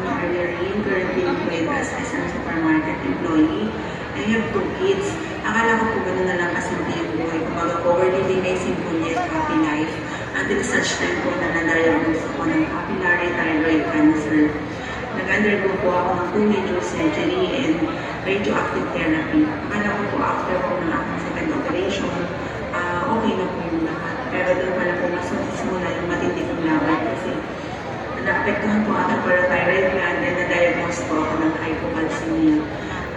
ni Arlene, currently employed as SM supermarket employee. I have 2 kids. Akala ko po gano'n na lang kasimple yung buhay. Kumbaga po, living a simple yet happy life. Until such time po na na-diagnose ako ng papillary thyroid cancer. Nag-undergo po ako ng 2 major surgery and radioactive therapy. Akala ko po after po ng aking second operation, okay na po yung lahat. Pero doon pala po mas simula yung matindi kong laban kasi naapektuhan po aking parathyroid gland and na-diagnose po ako ng hypocalcemia.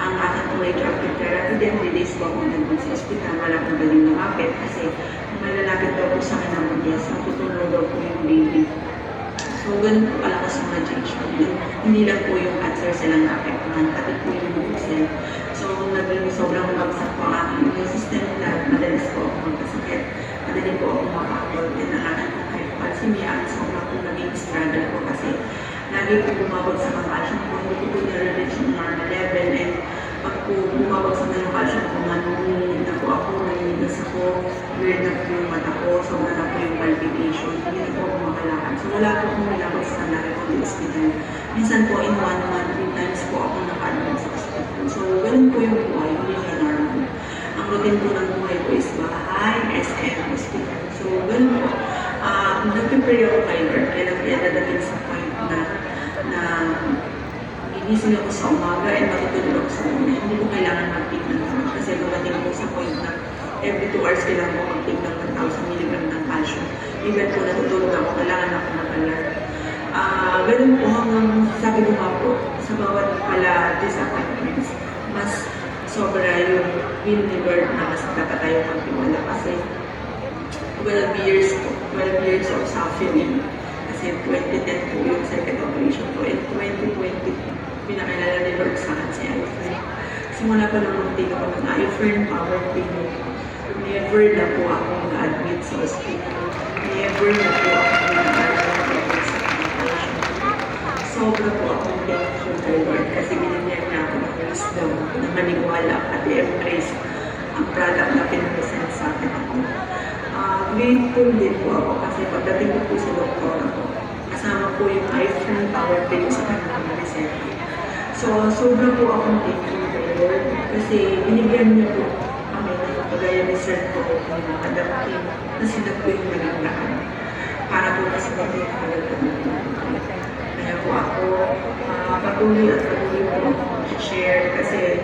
Ang aking po radioactive therapy din, release po ako nandun sa ospital. Wala pong galing lumapit kasi kung malalapit daw po sa akin ng bigas, matutulog daw po yung baby. So, ganun po kalakas yung radiation. Hindi lang po yung cancer silang naapektuhan, pati po yung bukod cell. So, naging sobrang mabagsak po ang aking immune system na madalas po ako magkasakit. Madali po ako makakapol din ang aking hypocalcemia at sobrang po naging struggle po kasi lagi po bumabagsak ang calcium po, hindi po na-reach yung normal level and pag po bumabagsak na yung calcium po, nanunginit na po ako, naninigas ako, weird na po yung mata ko, sobra na po yung palpitation, hindi na po ako makalakad. So wala po akong nilabagsak na lagi po sa hospital. Minsan po in 1 month, 3 times po ako naka-admit sa hospital. So ganun po yung buhay, hindi siya normal. Ang routine po ng buhay ko is bahay, SM, hospital. So ganun po. Nag-prepare ako kay Lord, kaya dadating sa point na gigising ako sa umaga and matutulog ako sa una. Hindi ko kailangan mag-take ng gamot kasi dumating ako sa point na every 2 hours kailangan ko mag-take ng 1,000 mg ng calcium. Even po natutulog ako, kailangan ako mag-alert. Ganun po hanggang sabi ko nga po, sa bawat pala disappointments, mas sobra yung will ni Lord na mas dapat tayo magtiwala kasi 12 years of suffering. Kasi 2010 po yung second operation ko. In 2020, pinakilala ni Lord sa akin si iFern. Simula pa nung mag-take ako ng iFern Power Training. Never na po ako na-admit sa hospital. Never na po ako na-admit sa operation. Sobra po akong thankful kay Lord kasi binigyan niya ako ng wisdom na maniwala at i-embrace ang product na pinapresent sa akin ako. Grateful din po ako kasi pagdating ko po sa doktor ako, kasama po yung iFern Power Pill sa kanilang reseta. So, sobra po akong thankful kay Lord kasi binigyan niya po kami ng pagaya ni Sir po na adaptin na sinap po yung nagandaan para po kasi natin yung nagandaan. Kaya po ako patuloy po akong share kasi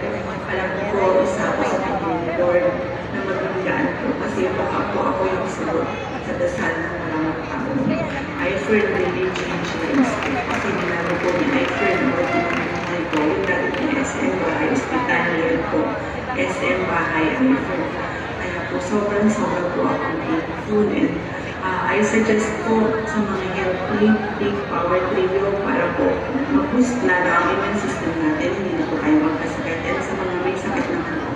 alam ko isa ako sa pagkain Lord na magbibigaan ko kasi baka po ako yung sagot sa dasal ng maraming tao. iFern really changed lives kasi nilaro po ni iFern o tinanong ko yung dati ni SM Bahay Hospital ngayon po SM Bahay iFern. Kaya po sobrang po akong thankful and I suggest po sa mga healthy, take power trio para po mag-boost lalo ang immune system natin, hindi na po tayo magkasakit. And sa mga may sakit naman po,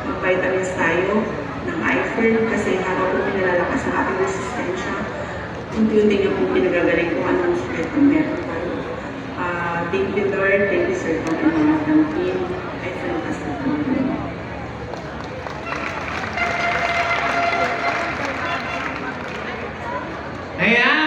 mag-vitamins tayo ng iFern kasi habang po pinalalakas ang ating resistensya, unti-unti niyo po pinagagaling kung anong sakit ang meron tayo. Thank you Lord, thank you Sir Tom and mga team. iFern